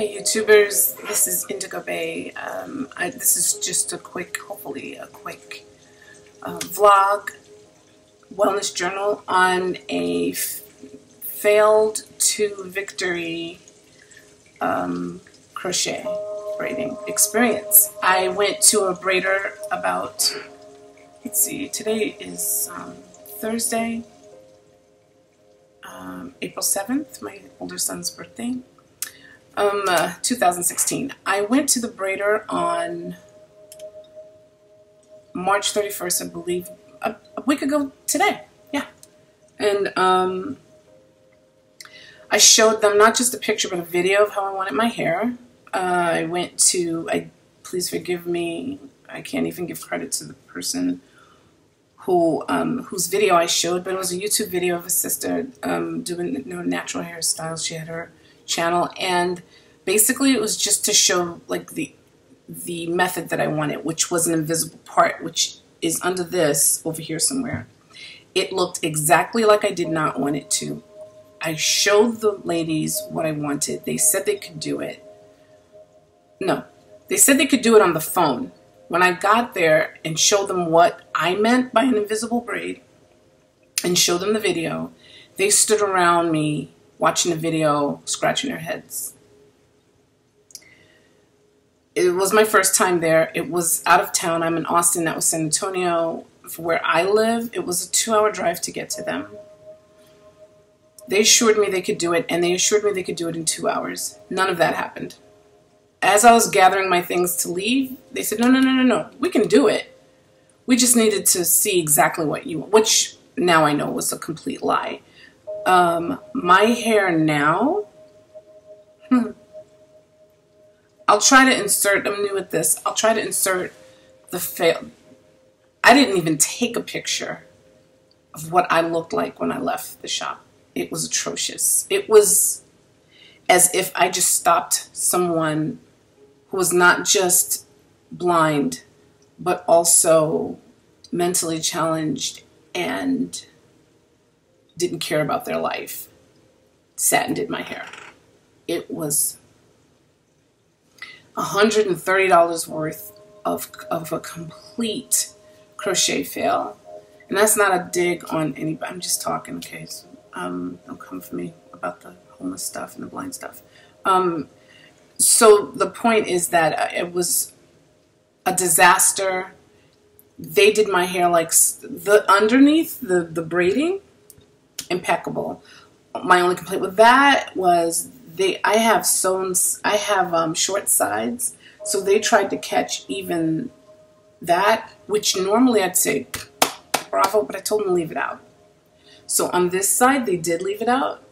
Hey YouTubers, this is Indigo Bay. This is just a quick, hopefully a quick vlog, wellness journal on a failed to victory crochet braiding experience. I went to a braider about, let's see, today is Thursday, April 7th, my older son's birthday. 2016. I went to the braider on March 31st, I believe, a week ago today. Yeah. And I showed them not just a picture but a video of how I wanted my hair. I went to, please forgive me, I can't even give credit to the person who whose video I showed, but it was a YouTube video of a sister doing natural hairstyles. She had her channel, and basically it was just to show like the method that I wanted, which was an invisible part, which is under this over here somewhere. It looked exactly like I did not want it to. I showed the ladies what I wanted. They said they could do it. No, they said they could do it on the phone. When I got there and showed them what I meant by an invisible braid and showed them the video, they stood around me watching the video, scratching their heads. It was my first time there. It was out of town. I'm in Austin. That was San Antonio. For where I live, it was a 2-hour drive to get to them. They assured me they could do it, and they assured me they could do it in 2 hours. None of that happened. As I was gathering my things to leave, they said, no, we can do it. We just needed to see exactly what you want, which now I know was a complete lie. My hair now, I'll try to insert, I'm new at this, I'll try to insert the fail. I didn't even take a picture of what I looked like when I left the shop. It was atrocious. It was as if I just stopped someone who was not just blind, but also mentally challenged and didn't care about their life, sat and did my hair. It was $130 worth of a complete crochet fail. And that's not a dig on anybody. I'm just talking, okay? So, don't come for me about the homeless stuff and the blind stuff. So the point is that it was a disaster. They did my hair like underneath the braiding, impeccable. My only complaint with that was I have short sides, so they tried to catch even that, which normally I'd say bravo, but I told them to leave it out. So on this side they did leave it out.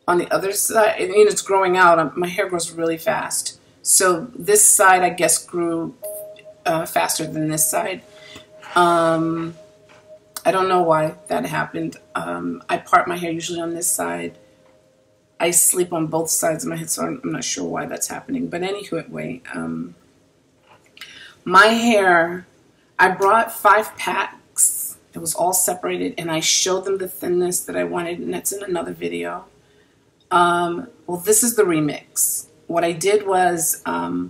On the other side, I mean, it's growing out. My hair grows really fast, so this side I guess grew faster than this side. I don't know why that happened. I part my hair usually on this side. I sleep on both sides of my head, so I'm not sure why that's happening. But anyway, my hair, I brought 5 packs. It was all separated, and I showed them the thinness that I wanted, and that's in another video. Well, this is the remix. What I did was, I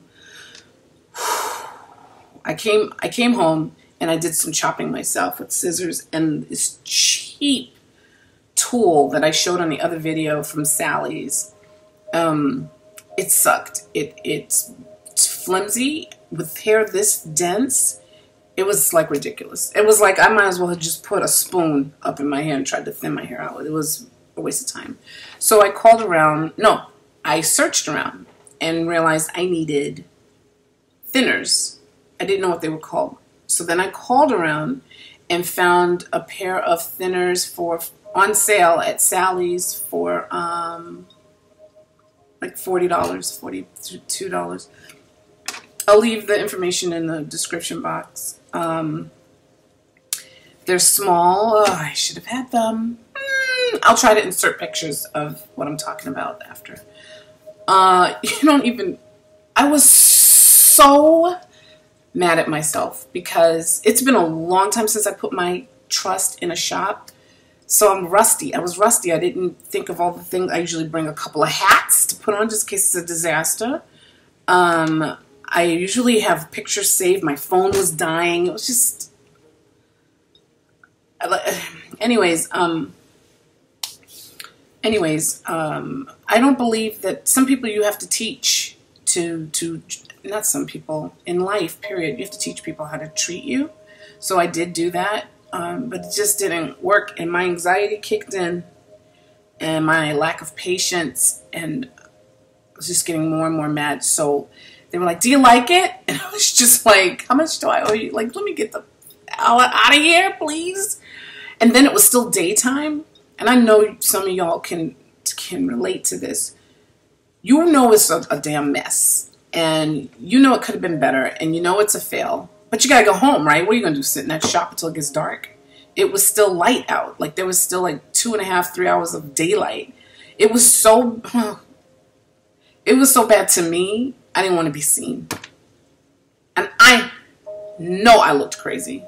came home and I did some chopping myself with scissors, and this cheap tool that I showed on the other video from Sally's, it sucked. It's flimsy with hair this dense. It was like ridiculous. It was like I might as well have just put a spoon up in my hair and tried to thin my hair out. It was a waste of time. So I called around, no, I searched around and realized I needed thinners. I didn't know what they were called. So then I called around and found a pair of thinners on sale at Sally's for like $40, $42. I'll leave the information in the description box. They're small. Oh, I should have had them. I'll try to insert pictures of what I'm talking about after. I was so mad at myself because it's been a long time since I put my trust in a shop So I'm rusty. I was rusty. I didn't think of all the things. I usually bring a couple of hats to put on just in case it's a disaster. I usually have pictures saved. My phone was dying. It was just... Anyways, I don't believe that some people you have to teach to not some people, in life, period, you have to teach people how to treat you. So I did do that, but it just didn't work, and my anxiety kicked in, and my lack of patience, and I was just getting more and more mad. So they were like, do you like it? And I was just like, how much do I owe you? Like, let me get the hell out of here, please. And then it was still daytime, and I know some of y'all can relate to this. You know it's a damn mess, and you know it could have been better, and you know it's a fail, but you gotta go home, right? What are you gonna do, sit in that shop until it gets dark? It was still light out. Like, there was still like 2.5, 3 hours of daylight. It was so bad to me. I didn't want to be seen, and I know I looked crazy.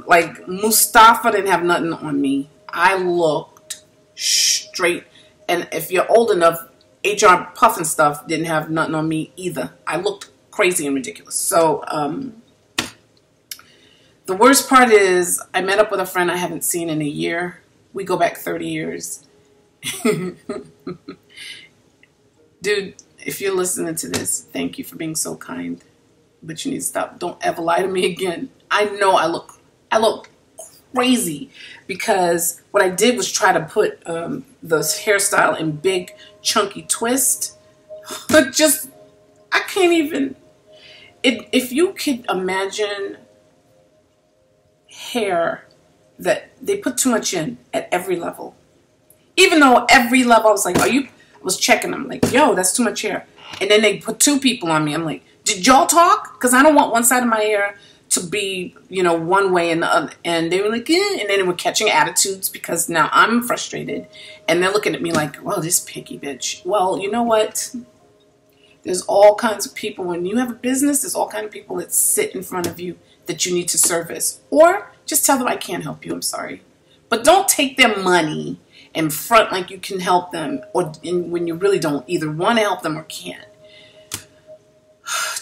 Like, Mustafa didn't have nothing on me. I looked straight, and if you're old enough, HR Puff and stuff didn't have nothing on me either. I looked crazy and ridiculous. So the worst part is I met up with a friend I haven't seen in a year. We go back 30 years. Dude, if you're listening to this, thank you for being so kind. But you need to stop. Don't ever lie to me again. I know I look crazy because what I did was try to put the hairstyle in big chunky twist. Just, I can't even. If you could imagine hair that they put too much in at every level. Even though every level I was like, I was checking them like, yo, that's too much hair. And then they put 2 people on me. I'm like, did y'all talk? Because I don't want one side of my hair to be, you know, one way and the other. And they were like, eh. And then they were catching attitudes because now I'm frustrated. And they're looking at me like, well, this picky bitch. Well, you know what? There's all kinds of people. When you have a business, there's all kinds of people that sit in front of you that you need to service. Or just tell them I can't help you. I'm sorry. But don't take their money and front like you can help them, or when you really don't either want to help them or can't.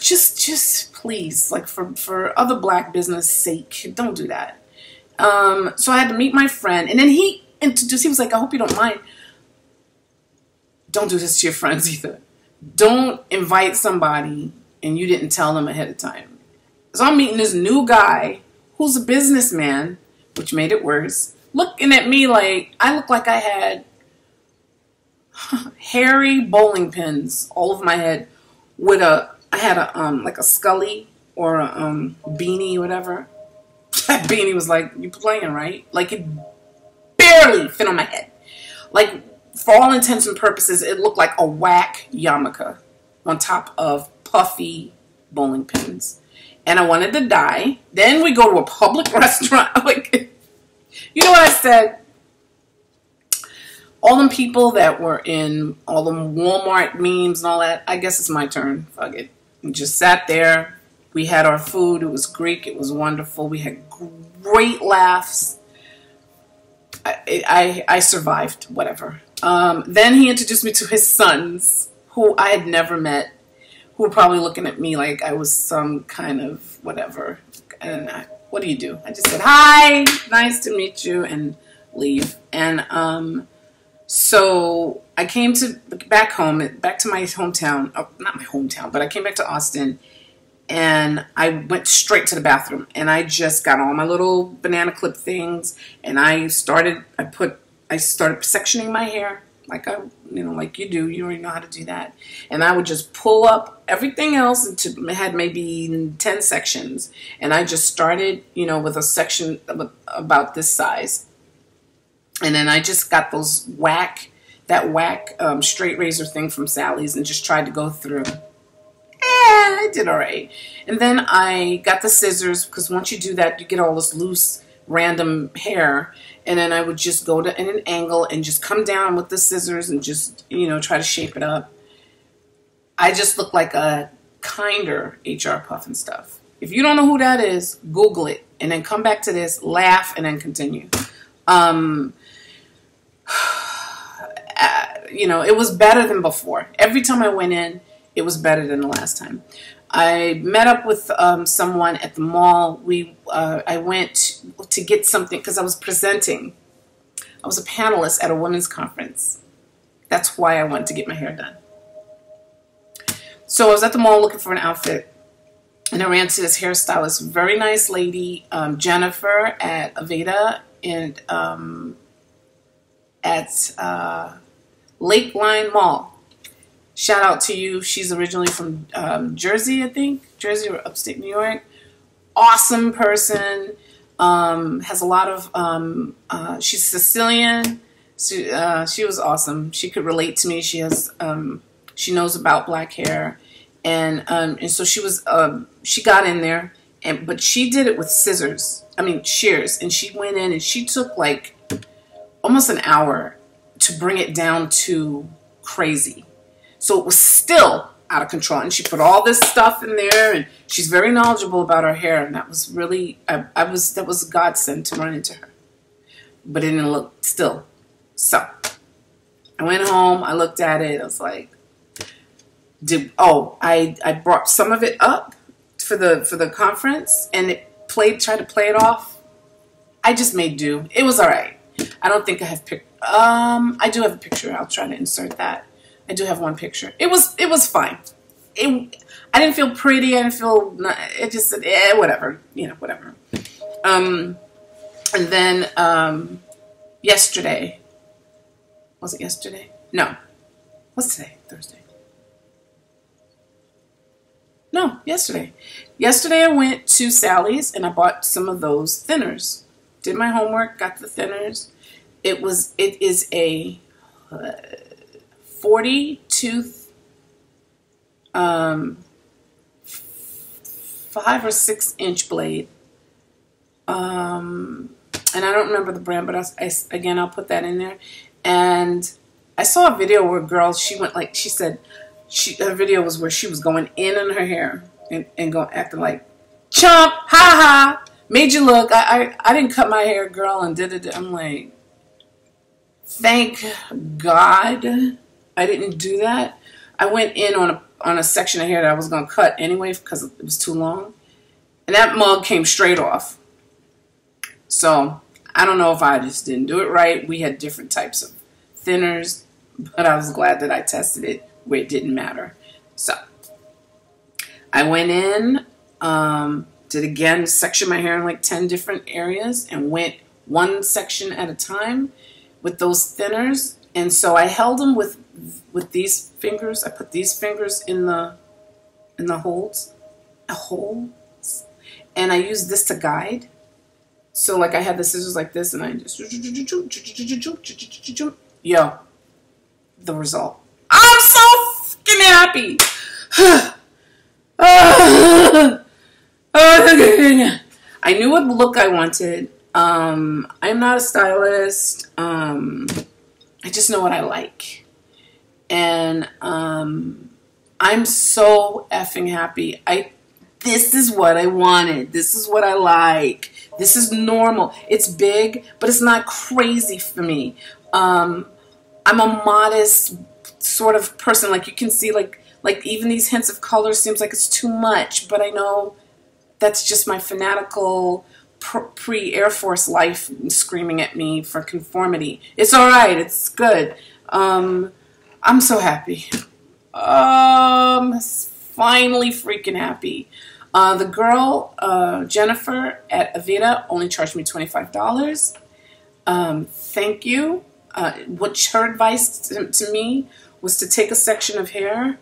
Just please, like for other black business sake, don't do that. So I had to meet my friend, and then he introduced. He was like, "I hope you don't mind. Don't do this to your friends either. Don't invite somebody and you didn't tell them ahead of time." So I'm meeting this new guy who's a businessman, which made it worse. Looking at me like I look like I had hairy bowling pins all over my head with I had like a Scully or a beanie or whatever. That beanie was like, you playing, right? Like, it barely fit on my head. Like, for all intents and purposes, it looked like a whack yarmulke on top of puffy bowling pins. And I wanted to die. Then we go to a public restaurant. Like, you know what I said? All them people that were in all them Walmart memes and all that, I guess it's my turn. Fuck it. We just sat there. We had our food. It was Greek. It was wonderful. We had great laughs. I survived, whatever. Then he introduced me to his sons, who I had never met, who were probably looking at me like I was some kind of whatever. And what do you do? I just said, hi, nice to meet you, and leave. And so I came back home, back to my hometown. Oh, not my hometown, but I came back to Austin, and I went straight to the bathroom, and I just got all my little banana clip things, and I started sectioning my hair like like you do. You already know how to do that. And I would just pull up everything else into, it had maybe 10 sections, and I just started, with a section about this size. And then I just got those that whack straight razor thing from Sally's and just tried to go through. I did all right. And then I got the scissors, because once you do that, you get all this loose, random hair. And then I would just go to an angle and just come down with the scissors and just, try to shape it up. I just look like a kinder HR Puff and stuff. If you don't know who that is, Google it. And then come back to this, laugh, and then continue. you know, it was better than before. Every time I went in, it was better than the last time. I met up with someone at the mall. I went to get something because I was presenting. I was a panelist at a women's conference. That's why I wanted to get my hair done. So I was at the mall looking for an outfit, and I ran to this hairstylist, very nice lady, Jennifer at Aveda and at Lakeline Mall. Shout out to you. She's originally from Jersey, I think. Jersey or upstate New York. Awesome person. Has a lot of, she's Sicilian. She was awesome. She could relate to me. She has, she knows about black hair. And so she was, she got in there, but she did it with scissors. I mean, shears. And she went in and she took like almost an hour to bring it down to crazy. So it was still out of control. And she put all this stuff in there, and she's very knowledgeable about her hair. And that was really, that was a godsend to run into her. But it didn't look still. So I went home, I looked at it, I was like, I brought some of it up for the conference, and it tried to play it off. I just made do. It was all right. I don't think I have I do have a picture. I'll try to insert that. I do have one picture. It was fine. I didn't feel pretty. I didn't feel. It just whatever. You know, whatever. And then yesterday. Was it yesterday? No. What's today? Thursday. No, yesterday. Yesterday I went to Sally's and I bought some of those thinners. Did my homework, got the thinners. It is a 40 tooth 5 or 6 inch blade. And I don't remember the brand, but again, I'll put that in there. And I saw a video where a girl, she went like, she said, her video was where she was going in on her hair and going acting like, chump, ha ha, made you look. I didn't cut my hair, girl, and did it. I'm like, thank God I didn't do that. I went in on a section of hair that I was going to cut anyway because it was too long. And that mug came straight off. So I don't know if I just didn't do it right. We had different types of thinners, but I was glad that I tested it where it didn't matter. So I went in, did again, section my hair in like 10 different areas and went one section at a time with those thinners. And so I held them with these fingers. I put these fingers in the holes, and I used this to guide. So like I had the scissors like this, and I just the result. I'm so fucking happy. I knew what look I wanted. I'm not a stylist. I just know what I like. And I'm so effing happy. This is what I wanted. This is what I like. This is normal. It's big, but it's not crazy for me. I'm a modest sort of person. Like you can see, like even these hints of color seems like it's too much, but I know that's just my fanatical pre-Air Force life screaming at me for conformity. It's all right. It's good. I'm so happy. Finally freaking happy. The girl, Jennifer at Aveda, only charged me $25. Thank you. What her advice to me was to take a section of hair.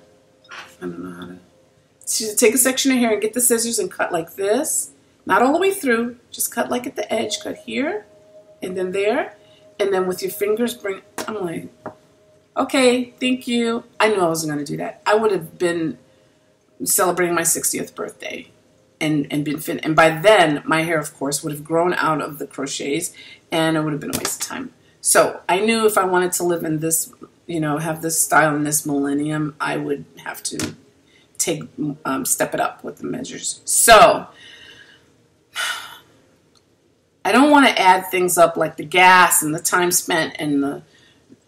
I don't know how to. To take a section of hair and get the scissors and cut like this. Not all the way through. Just cut like at the edge. Cut here and then there. And then with your fingers bring. I'm like, okay, thank you. I knew I wasn't going to do that. I would have been celebrating my 60th birthday and been fin. And by then, my hair, of course, would have grown out of the crochets, and it would have been a waste of time. So I knew if I wanted to live in this, you know, have this style in this millennium, I would have to step it up with the measures. So I don't want to add things up like the gas and the time spent and the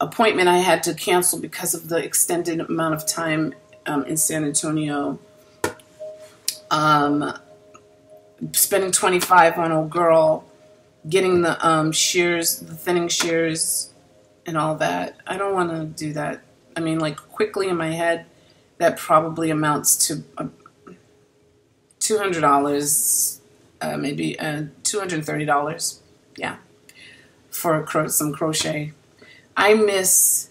appointment I had to cancel because of the extended amount of time in San Antonio. Spending $25 on a girl, getting the shears, the thinning shears, and all that. I don't want to do that. I mean, like, quickly in my head, that probably amounts to $200, maybe $230. Yeah, for some crochet. I miss,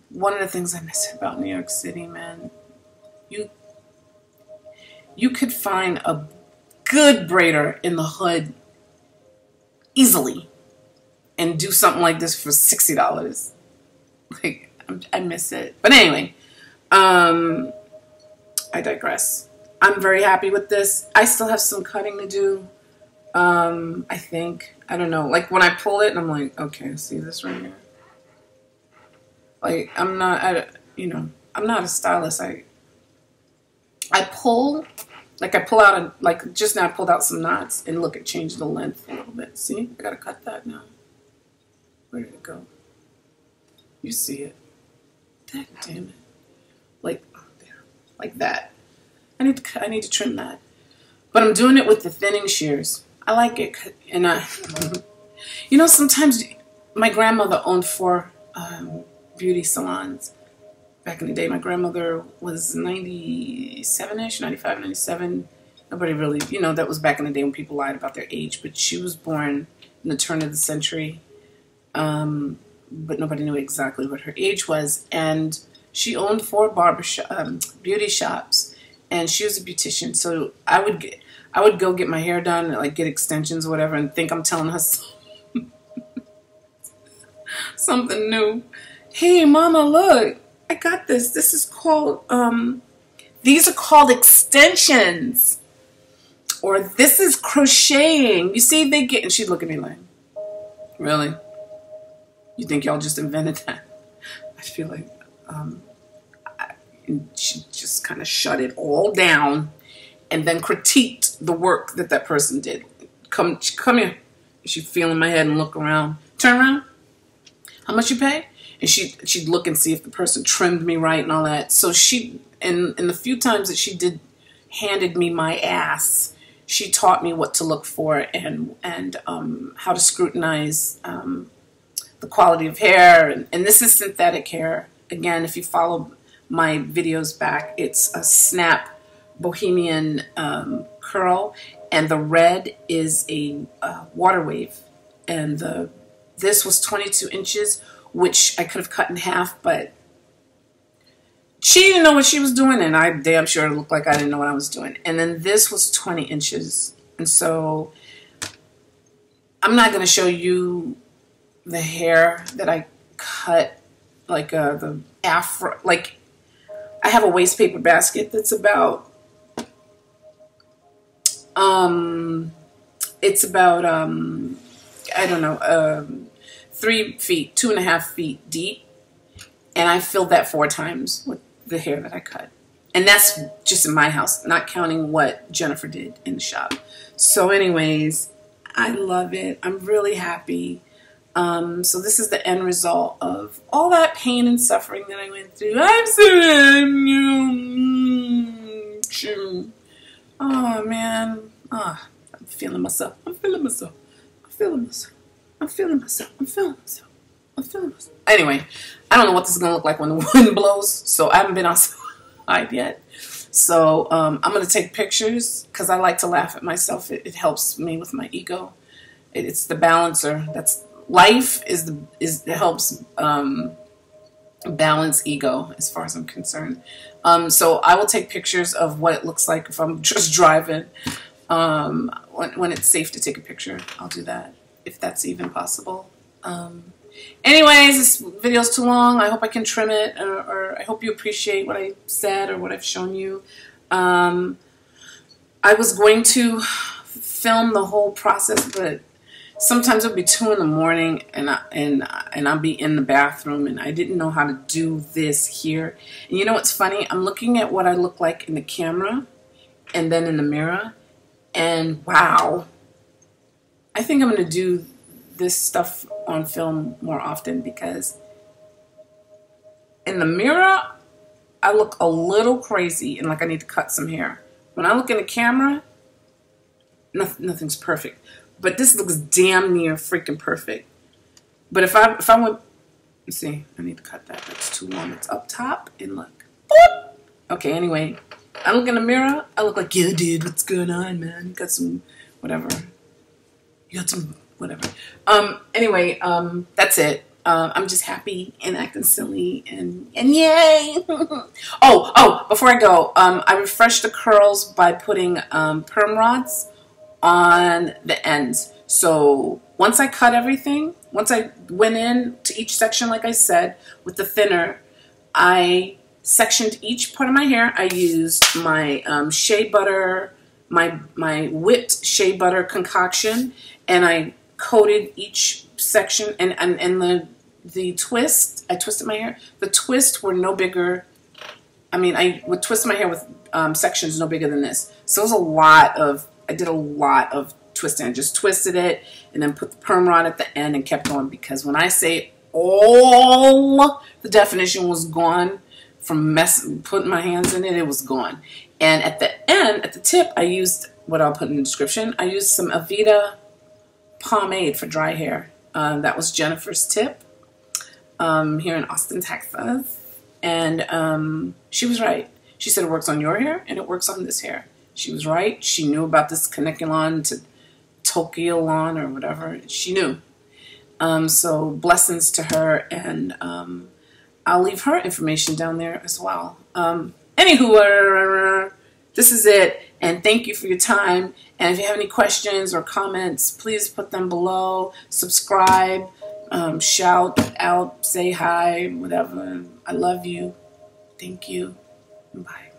one of the things I miss about New York City, man. You could find a good braider in the hood easily and do something like this for $60. Like, I miss it. But anyway, I digress. I'm very happy with this. I still have some cutting to do. I think, I don't know, like when I pull it and I'm like, okay, see this right here? Like, I'm not, you know, I'm not a stylist. I pull, like I pull out, like just now I pulled out some knots and look, it changed the length a little bit. See, I gotta cut that now. Where did it go? You see it. Damn it. Like, there, like that. I need to trim that. But I'm doing it with the thinning shears. I like it, and you know, sometimes my grandmother owned 4 beauty salons. Back in the day, my grandmother was 97-ish, 95, 97. Nobody really, you know, that was back in the day when people lied about their age, but she was born in the turn of the century. But nobody knew exactly what her age was. And she owned 4 beauty shops, and she was a beautician. So I would go get my hair done, and like get extensions or whatever, and think I'm telling her something new. Hey, Mama, look. I got this. This is called, these are called extensions. Or this is crocheting. You see, they get, and she'd look at me like, really? You think y'all just invented that? I feel like, she just kind of shut it all down and then critiqued the work that person did. Come here. She'd feel in my head and look around. Turn around. How much you pay? And she'd look and see if the person trimmed me right and all that. So she, in the few times that she handed me my ass, she taught me what to look for and how to scrutinize the quality of hair. And this is synthetic hair. Again, if you follow my videos back, it's a snap bohemian curl, and the red is a water wave. And this was 22 inches. Which I could have cut in half, but she didn't know what she was doing, and I damn sure looked like I didn't know what I was doing. And then this was 20 inches. And so I'm not going to show you the hair that I cut, like the afro, like I have a waste paper basket that's about, it's about, I don't know, 3 feet, 2.5 feet deep, and I filled that 4 times with the hair that I cut. And that's just in my house, not counting what Jennifer did in the shop. So anyways, I love it. I'm really happy. So this is the end result of all that pain and suffering that I went through. I'm so oh man. I'm feeling myself. I'm feeling myself. I'm feeling myself. I'm feeling myself. I'm feeling myself. I'm feeling myself. Anyway, I don't know what this is going to look like when the wind blows, so I haven't been outside yet. So I'm going to take pictures because I like to laugh at myself. It helps me with my ego. It's the balancer. That's life. It helps balance ego as far as I'm concerned. So I will take pictures of what it looks like if I'm just driving. When it's safe to take a picture, I'll do that, if that's even possible. Anyways, this video's too long. I hope I can trim it, or I hope you appreciate what I said or what I've shown you. I was going to film the whole process, but sometimes it'll be 2 in the morning and I'll be in the bathroom, and I didn't know how to do this here. And you know what's funny? I'm looking at what I look like in the camera and then in the mirror, and wow, I think I'm going to do this stuff on film more often, because In the mirror, I look a little crazy and like I need to cut some hair. When I look in the camera, nothing's perfect. But this looks damn near freaking perfect. But if I went, let's see, I need to cut that. That's too long. It's up top and look. Boop. Okay, anyway, I look in the mirror. I look like, yeah, dude, what's going on, man? You got some, whatever. You got some, whatever. Anyway, that's it. I'm just happy and acting silly and yay. oh, before I go, I refreshed the curls by putting perm rods on the ends. So once I cut everything, once I went in to each section, like I said, with the thinner, I sectioned each part of my hair. I used my shea butter, my whipped shea butter concoction, and I coated each section, and the twist, I twisted my hair. The twists were no bigger. I mean, I would twist my hair with sections no bigger than this. So it was a lot of, I did a lot of twisting. I just twisted it and then put the perm rod at the end and kept going, because when I say all the definition was gone from putting my hands in it, it was gone. And at the end, at the tip, I used what I'll put in the description. I used some Aveda pomade for dry hair. That was Jennifer's tip here in Austin, Texas. And she was right. She said it works on your hair and it works on this hair. She was right. She knew about this Kanekalon to Tokyo lawn or whatever. She knew. So blessings to her, and I'll leave her information down there as well. Anywho, this is it, and thank you for your time. And if you have any questions or comments, please put them below. Subscribe, shout out, say hi, whatever. I love you. Thank you. Bye.